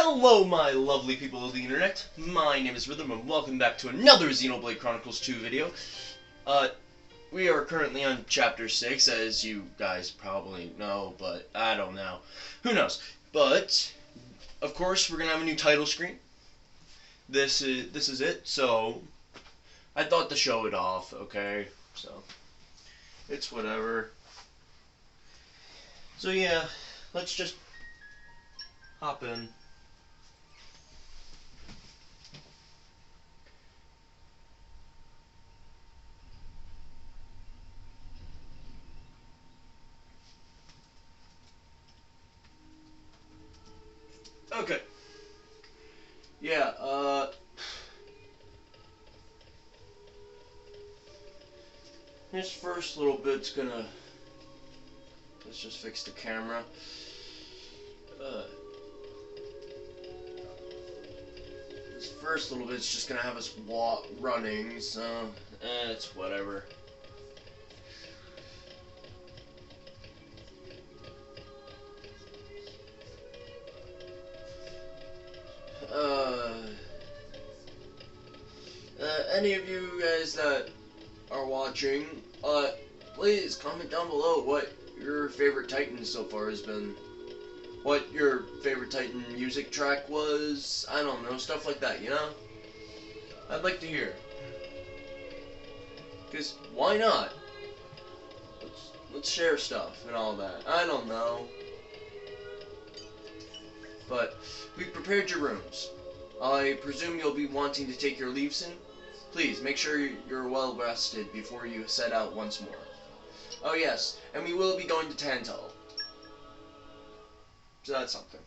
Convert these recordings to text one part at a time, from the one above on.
Hello, my lovely people of the internet. My name is Rhythm, and welcome back to another Xenoblade Chronicles 2 video. We are currently on Chapter 6, as you guys probably know, but I don't know. Who knows? But, of course, we're going to have a new title screen. This is it, so I thought to show it off, okay? So, it's whatever. So yeah, let's just hop in. Okay. Yeah, this first little bit's gonna... Let's just fix the camera. This first little bit's just gonna have us running, so it's whatever. Any of you guys that are watching, please comment down below what your favorite Titan so far has been. What your favorite Titan music track was. I don't know, stuff like that, you know? I'd like to hear. Because, why not? Let's share stuff and all that. I don't know. But, we've prepared your rooms. I presume you'll be wanting to take your leave soon? Please, make sure you're well rested before you set out once more. Oh yes, and we will be going to Tantal. So that's something.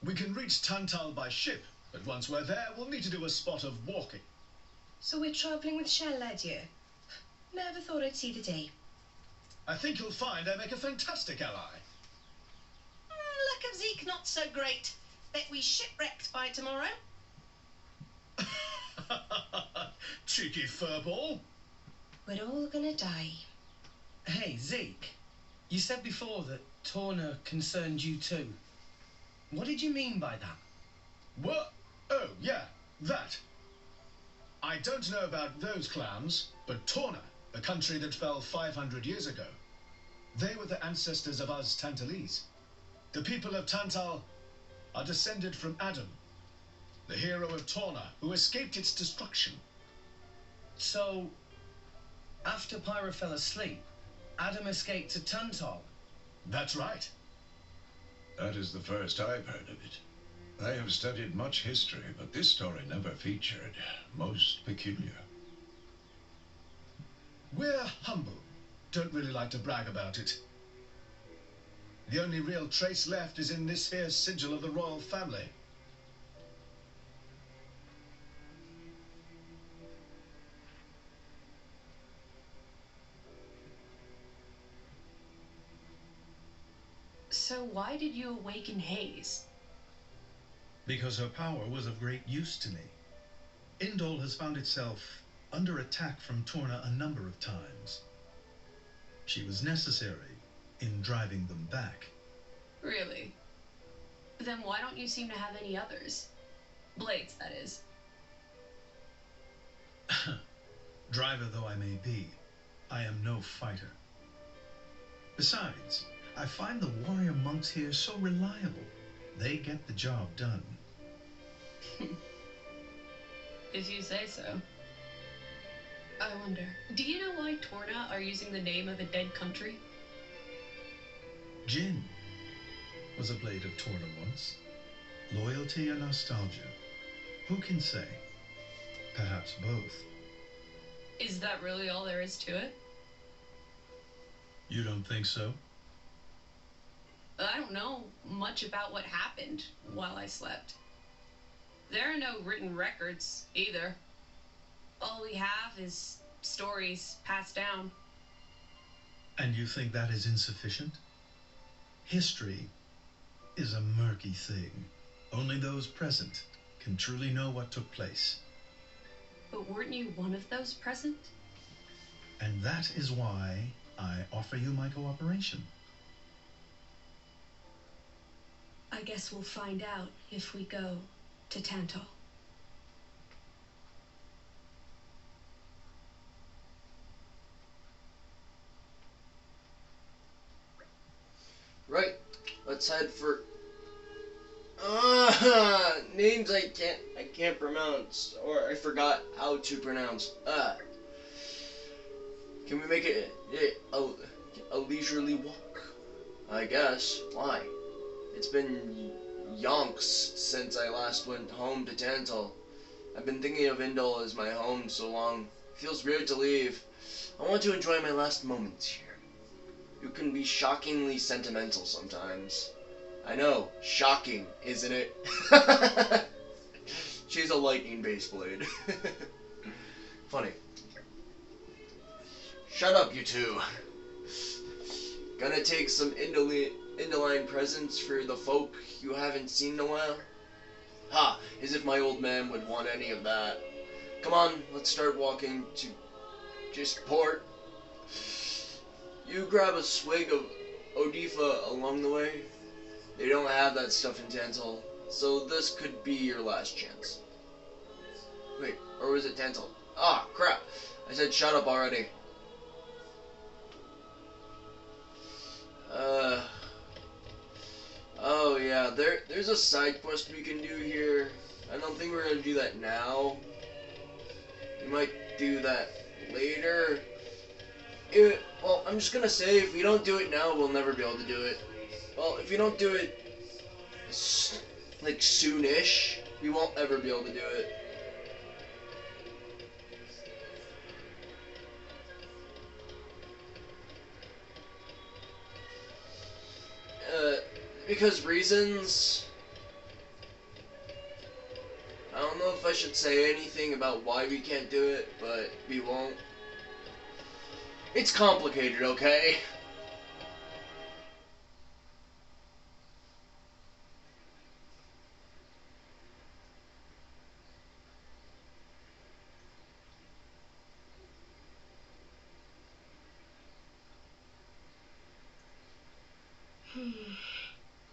We can reach Tantal by ship, but once we're there, we'll need to do a spot of walking. So we're travelling with Shell, adieu? Never thought I'd see the day. I think you'll find I make a fantastic ally. Luck of Zeke not so great. Bet we shipwrecked by tomorrow. Cheeky furball. We're all gonna die. Hey, Zeke. You said before that Torna concerned you too. What did you mean by that? What? Oh, yeah, that. I don't know about those clans, but Torna, the country that fell 500 years ago, they were the ancestors of us Tantalese. The people of Tantal are descended from Adam, the hero of Torna, who escaped its destruction. So, after Pyra fell asleep, Adam escaped to Tantal. That's right. That is the first I've heard of it. I have studied much history, but this story never featured. Most peculiar. We're humble. Don't really like to brag about it. The only real trace left is in this here sigil of the royal family. So why did you awaken Haze? Because her power was of great use to me. Indol has found itself under attack from Torna a number of times. She was necessary in driving them back. Really? Then why don't you seem to have any others? Blades, that is. Driver though I may be, I am no fighter. Besides, I find the warrior monks here so reliable. They get the job done. If you say so. I wonder, do you know why Torna are using the name of a dead country? Jin was a blade of Torna once. Loyalty or nostalgia? Who can say? Perhaps both. Is that really all there is to it? You don't think so? I don't know much about what happened while I slept. There are no written records, either. All we have is stories passed down. And you think that is insufficient? History is a murky thing. Only those present can truly know what took place. But weren't you one of those present? And that is why I offer you my cooperation. I guess we'll find out if we go to Tantal. Right, let's head for names I can't pronounce, or I forgot how to pronounce. Can we make it a leisurely walk? I guess. Why? It's been yonks since I last went home to Tantal. I've been thinking of Indol as my home so long. It feels weird to leave. I want to enjoy my last moments here. You can be shockingly sentimental sometimes. I know, shocking, isn't it? She's a lightning-based blade. Funny. Shut up, you two. Gonna take some Indoline presents for the folk you haven't seen in a while? Ha! As if my old man would want any of that. Come on, let's start walking to just port. You grab a swig of Odifa along the way. They don't have that stuff in Tantal, so this could be your last chance. Wait, or was it Tantal? Ah, crap. I said shut up already. Oh yeah, there's a side quest we can do here. I don't think we're gonna do that now. We might do that later. Well, I'm just gonna say, if we don't do it now, we'll never be able to do it. Well, if we don't do it, like, soonish, we won't ever be able to do it. Because reasons. I don't know if I should say anything about why we can't do it, but we won't. It's complicated, okay?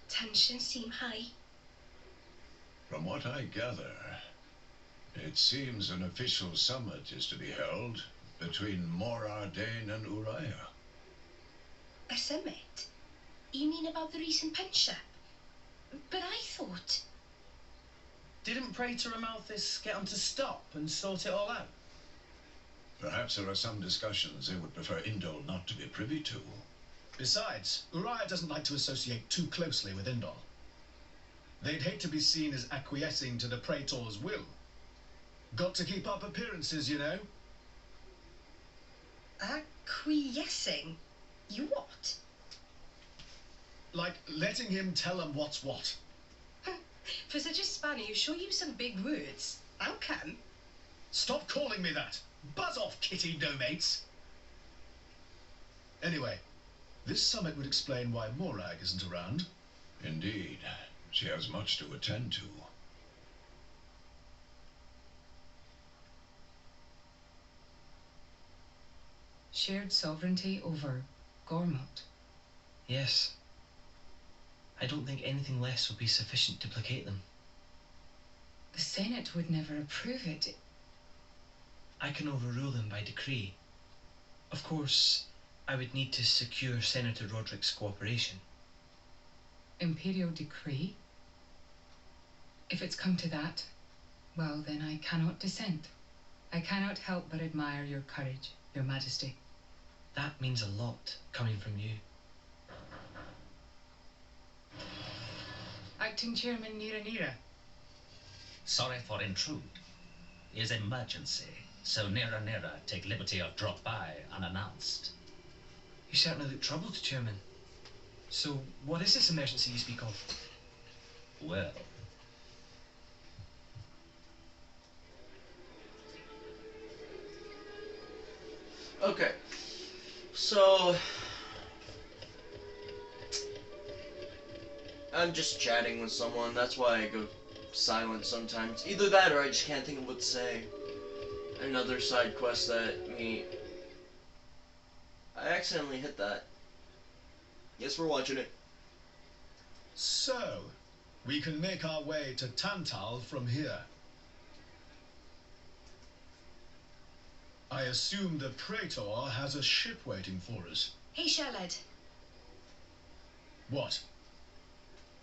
Tensions seem high. From what I gather, it seems an official summit is to be held between Morardain and Uriah. A summit? You mean about the recent punch-up? But I thought... Didn't Praetor Amalthus get on to stop and sort it all out? Perhaps there are some discussions they would prefer Indol not to be privy to. Besides, Uriah doesn't like to associate too closely with Indol. They'd hate to be seen as acquiescing to the Praetor's will. Got to keep up appearances, you know. Acquiescing? You what? Like letting him tell them what's what. For such a spanner, you sure use some big words. How come? Stop calling me that. Buzz off, kitty no-mates. Anyway, this summit would explain why Morag isn't around. Indeed, she has much to attend to. Shared sovereignty over Gormott. Yes. I don't think anything less would be sufficient to placate them. The Senate would never approve it. I can overrule them by decree. Of course, I would need to secure Senator Roderick's cooperation. Imperial decree? If it's come to that, well, then I cannot dissent. I cannot help but admire your courage, your majesty. That means a lot, coming from you. Acting Chairman Nira. Sorry for intrude. Is emergency, so Nira take liberty of drop by unannounced. You certainly look troubled, Chairman. So, what is this emergency you speak of? Well, Okay. So... I'm just chatting with someone, that's why I go silent sometimes. Either that or I just can't think of what to say. Another side quest that I accidentally hit that. Yes, we're watching it. So, We can make our way to Tantal from here. I assume the Praetor has a ship waiting for us. Hey, Shalad, What?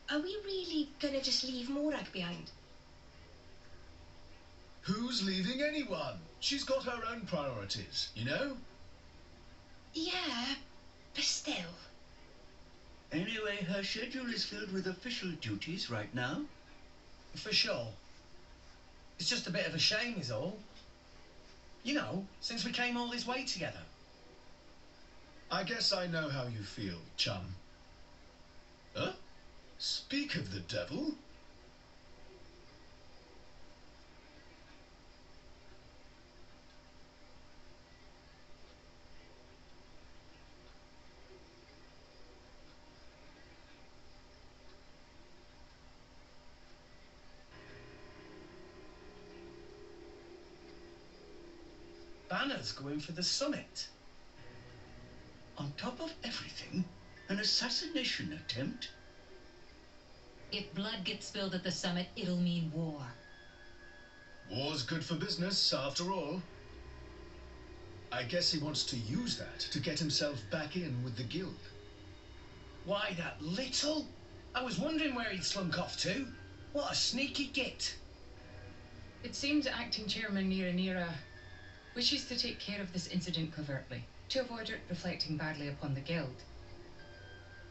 are we really gonna just leave Morag behind? Who's leaving anyone? She's got her own priorities, you know? Yeah, but still. Anyway, her schedule is filled with official duties right now. For sure. It's just a bit of a shame is all. You know, since we came all this way together. I guess I know how you feel, chum. Huh? Speak of the devil. Banner's going for the summit. On top of everything, an assassination attempt? If blood gets spilled at the summit, it'll mean war. War's good for business, after all. I guess he wants to use that to get himself back in with the guild. Why, that little? I was wondering where he'd slunk off to. What a sneaky git. It seems acting chairman Nira wishes to take care of this incident covertly, to avoid it reflecting badly upon the guild.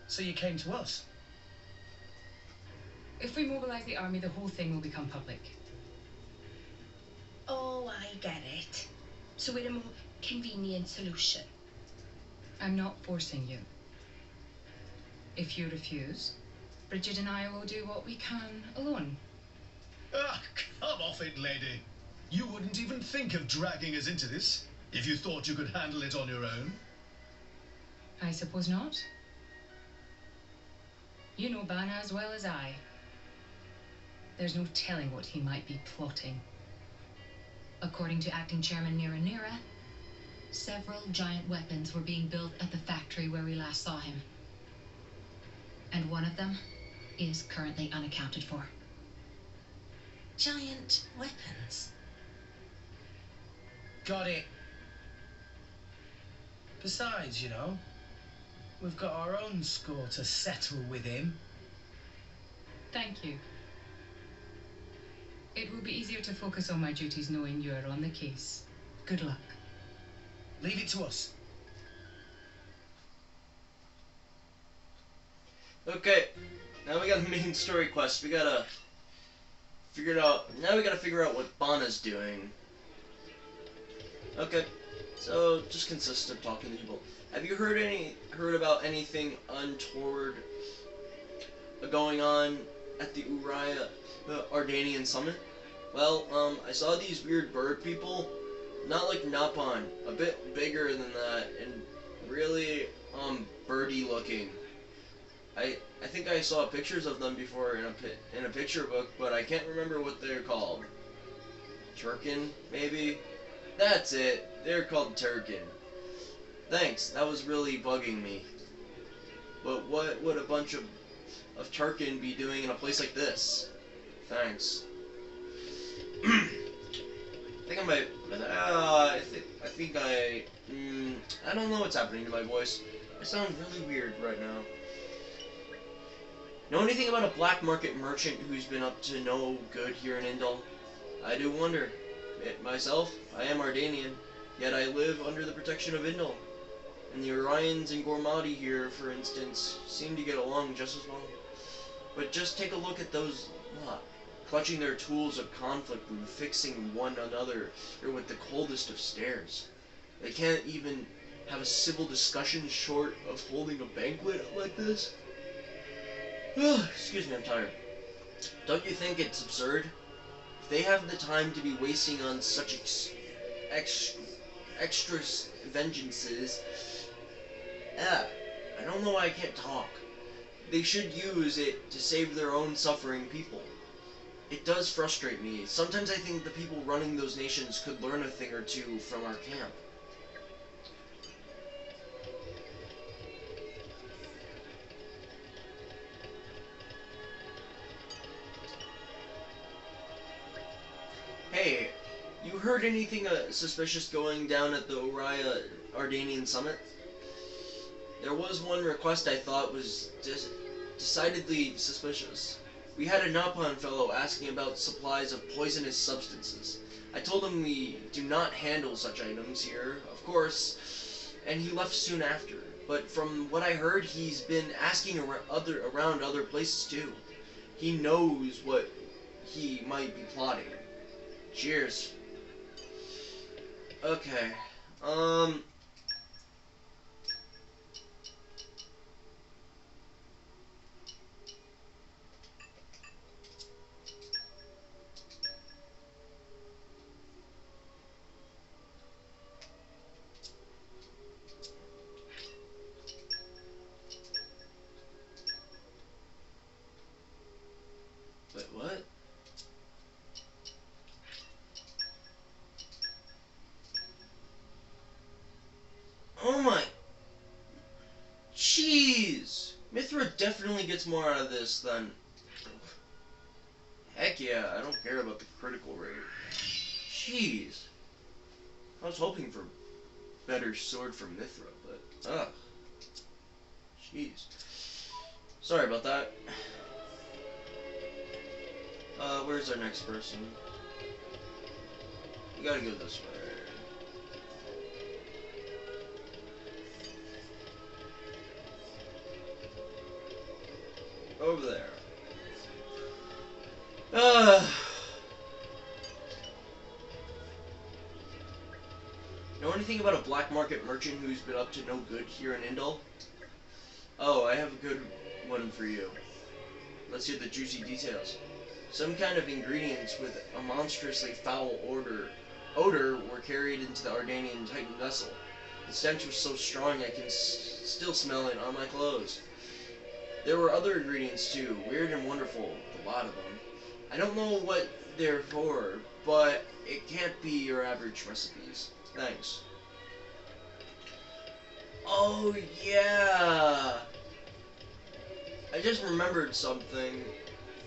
So you came to us? If we mobilize the army, the whole thing will become public. Oh, I get it. So we're a more convenient solution. I'm not forcing you. If you refuse, Bridget and I will do what we can alone. Ah, come off it, lady. You wouldn't even think of dragging us into this if you thought you could handle it on your own. I suppose not. You know Bana as well as I. There's no telling what he might be plotting. According to acting chairman Nira, several giant weapons were being built at the factory where we last saw him. And one of them is currently unaccounted for. Giant weapons? Got it. Besides, you know, we've got our own score to settle with him. Thank you. It will be easier to focus on my duties knowing you are on the case. Good luck. Leave it to us. Okay, now we got a main story quest. We gotta figure it out. Now we gotta figure out what Bana's doing. Okay, so just consists of talking to people. Have you heard about anything untoward going on at the Uriah Ardanian summit? Well, I saw these weird bird people, not like Napon, a bit bigger than that, and really, birdy looking. I think I saw pictures of them before in a picture book, but I can't remember what they're called. Turkin, maybe? That's it. They're called Turkin. Thanks, that was really bugging me. But what would a bunch of Turkin be doing in a place like this? Thanks. I think I might. I don't know what's happening to my voice. I sound really weird right now. Know anything about a black market merchant who's been up to no good here in Indal? I do wonder. Myself, I am Ardanian, yet I live under the protection of Indal. And the Orions and Gormati here, for instance, seem to get along just as well. But just take a look at those lot, clutching their tools of conflict and fixing one another with the coldest of stares. They can't even have a civil discussion short of holding a banquet like this. Excuse me, I'm tired. Don't you think it's absurd? If they have the time to be wasting on such extra vengeances, I don't know why I can't talk. They should use it to save their own suffering people. It does frustrate me. Sometimes I think the people running those nations could learn a thing or two from our camp. heard anything suspicious going down at the Uriah Ardanian summit? There was one request I thought was decidedly suspicious. We had a Napan fellow asking about supplies of poisonous substances. I told him we do not handle such items here, of course, and he left soon after. But from what I heard, he's been asking around other places too. He knows what he might be plotting. Cheers. Okay. Wait, what? Oh my... Jeez! Mithra definitely gets more out of this than... Heck yeah, I don't care about the critical rate. Jeez. I was hoping for better sword from Mithra, but... Ugh. Jeez. Sorry about that. Where's our next person? We gotta go this way. Over there. Know anything about a black market merchant who's been up to no good here in Indal? Oh, I have a good one for you. Let's hear the juicy details. Some kind of ingredients with a monstrously foul odor were carried into the Ardanian Titan vessel. The stench was so strong I can still smell it on my clothes. There were other ingredients too, weird and wonderful, a lot of them. I don't know what they're for, but it can't be your average recipes. Thanks. Oh yeah! I just remembered something.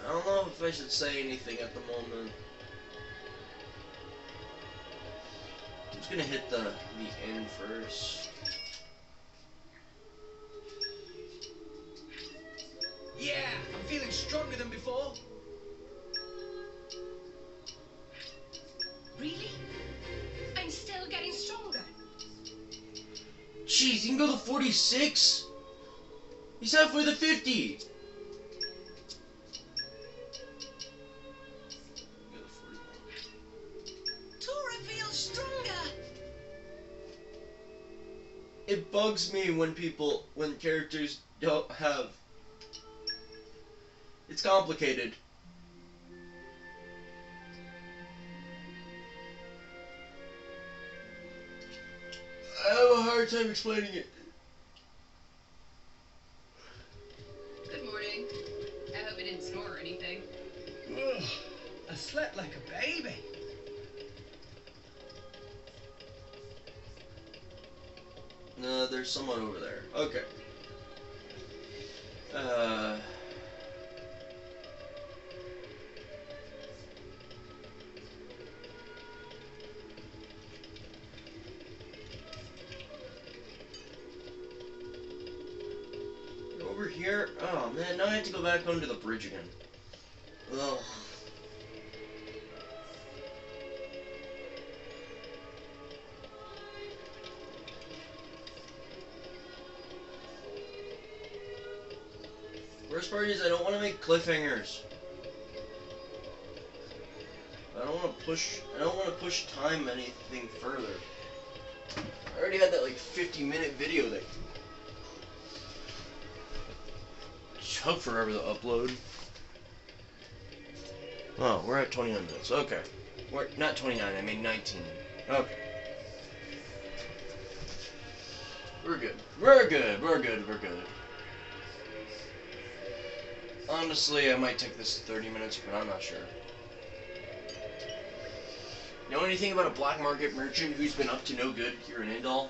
I don't know if I should say anything at the moment. I'm just gonna hit the inn first. Yeah, I'm feeling stronger than before. Really? I'm still getting stronger. Jeez, you can go to 46? He's halfway to 50. Tora feels stronger. It bugs me when characters don't have... It's complicated. I have a hard time explaining it. Good morning. I hope I didn't snore or anything. Ugh, I slept like a baby. No, there's someone over there. Okay. Over here? Oh man, now I have to go back onto the bridge again. Ugh. Worst part is I don't want to make cliffhangers. I don't want to push time anything further. I already had that like 50-minute video that took forever to upload. Oh, we're at 29 minutes. Okay. We're not 29, I mean 19. Okay. We're good. We're good. We're good. We're good. Honestly, I might take this 30 minutes, but I'm not sure. Know anything about a black market merchant who's been up to no good here in Indal?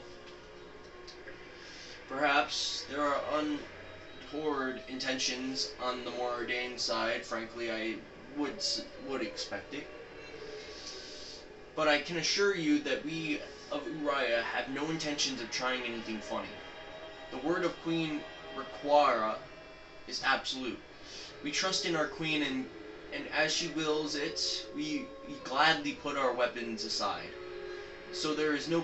Perhaps there are untoward intentions on the more ordained side. Frankly, I would expect it. but I can assure you that we of Uriah have no intentions of trying anything funny. The word of Queen Requara is absolute. We trust in our queen, and as she wills it, we gladly put our weapons aside. So there is no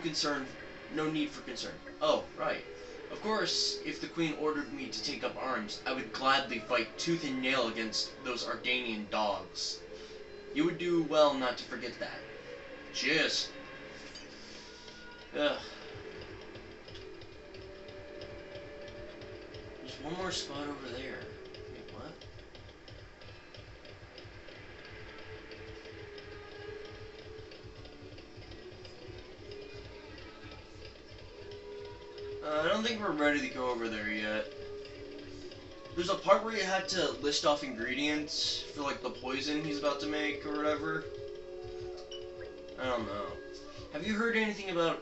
need for concern. Oh, right. Of course, if the queen ordered me to take up arms, I would gladly fight tooth and nail against those Ardanian dogs. You would do well not to forget that. Cheers. Ugh. There's one more spot over there. Wait, what? I don't think we're ready to go over there yet. There's a part where you have to list off ingredients for like the poison he's about to make or whatever. I don't know. Have you heard anything about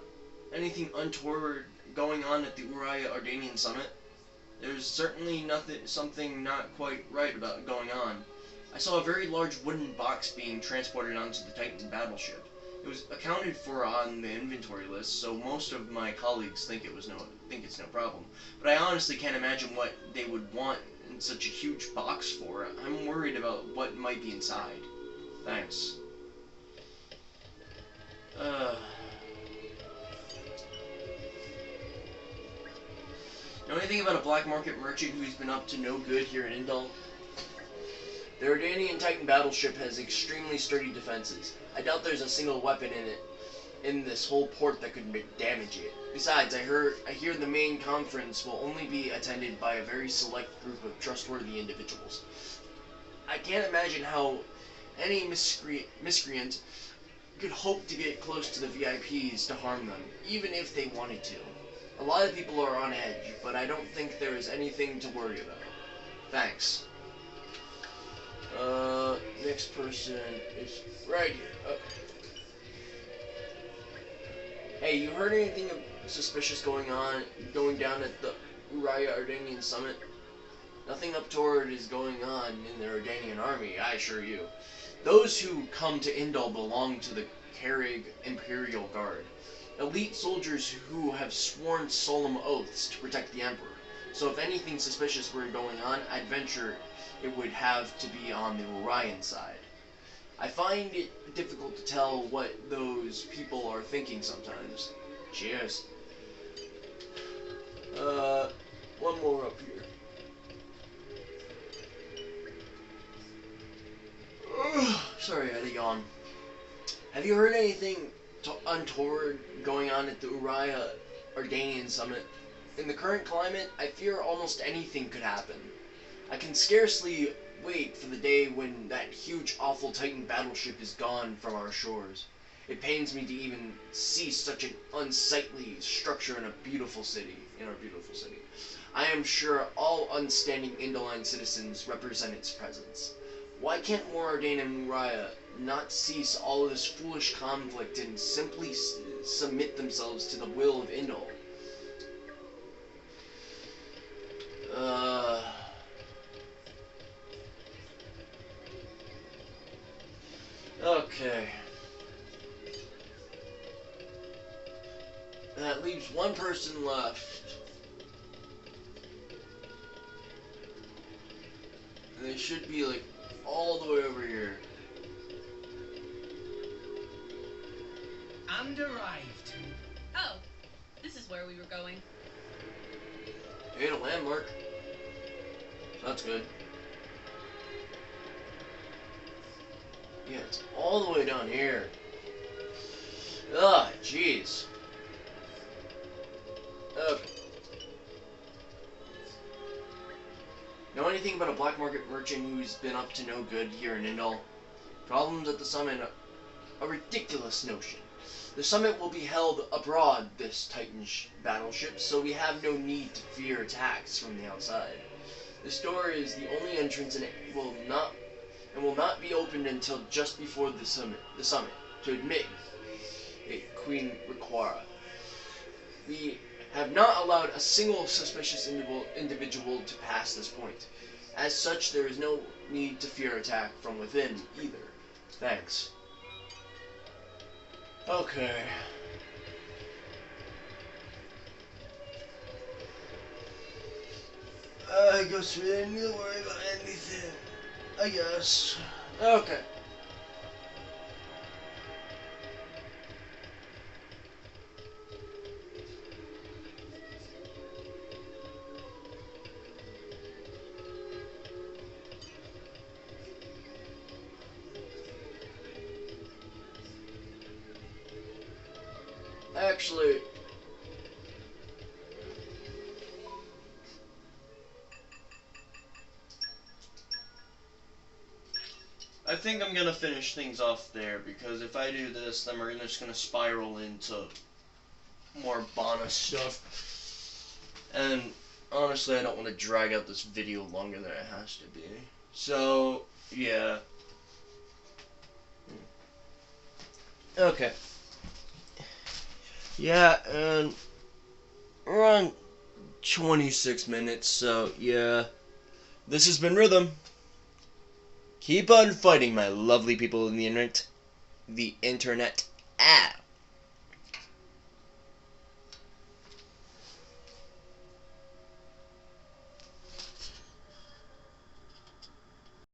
anything untoward going on at the Uriah Ardanian Summit? There's certainly something not quite right about going on. I saw a very large wooden box being transported onto the Titan battleship. It was accounted for on the inventory list, so most of my colleagues think it's no problem. But I honestly can't imagine what they would want in such a huge box for. I'm worried about what might be inside. Thanks. Know anything about a black market merchant who's been up to no good here in Indal? The Ardanian Titan battleship has extremely sturdy defenses. I doubt there's a single weapon in this whole port that could damage it. Besides, I hear the main conference will only be attended by a very select group of trustworthy individuals. I can't imagine how any miscreant could hope to get close to the VIPs to harm them, even if they wanted to. A lot of people are on edge, but I don't think there is anything to worry about. Thanks. Next person is right here. Okay. Hey, you heard anything suspicious going down at the Uriah Ardanian Summit? Nothing untoward is going on in the Ardanian army, I assure you. Those who come to Indal belong to the Carrig Imperial Guard, elite soldiers who have sworn solemn oaths to protect the Emperor. So if anything suspicious were going on, I'd venture it would have to be on the Orion side. I find it difficult to tell what those people are thinking sometimes. Cheers. One more up here. Sorry, I had a yawn. Have you heard anything untoward going on at the Uriah Ardanian Summit? In the current climate, I fear almost anything could happen. I can scarcely wait for the day when that huge, awful Titan battleship is gone from our shores. It pains me to even see such an unsightly structure in our beautiful city. I am sure all unstanding Indoline citizens represent its presence. Why can't Moradane and Uriah not cease all of this foolish conflict and simply submit themselves to the will of Indal? Okay. That leaves one person left. And they should be like all the way over here. And arrived. Oh, this is where we were going. Hit a landmark. That's good. Yeah, it's all the way down here. Ugh, jeez. Okay. Know anything about a black market merchant who's been up to no good here in Indal? Problems at the summit, a ridiculous notion. The summit will be held abroad, this Titan battleship, so we have no need to fear attacks from the outside. This door is the only entrance and it will not be opened until just before the summit to admit a Queen Requara. We have not allowed a single suspicious individual to pass this point. As such, there is no need to fear attack from within either. Thanks. Okay. I guess we didn't need to worry about anything. I guess. Okay. Actually, I think I'm gonna finish things off there, because if I do this, then we're just gonna spiral into more Bana stuff. And honestly, I don't want to drag out this video longer than it has to be. So, yeah. Okay. Yeah, and we're on 26 minutes, so yeah. This has been Rhythm. Keep on fighting, my lovely people in the internet. The internet.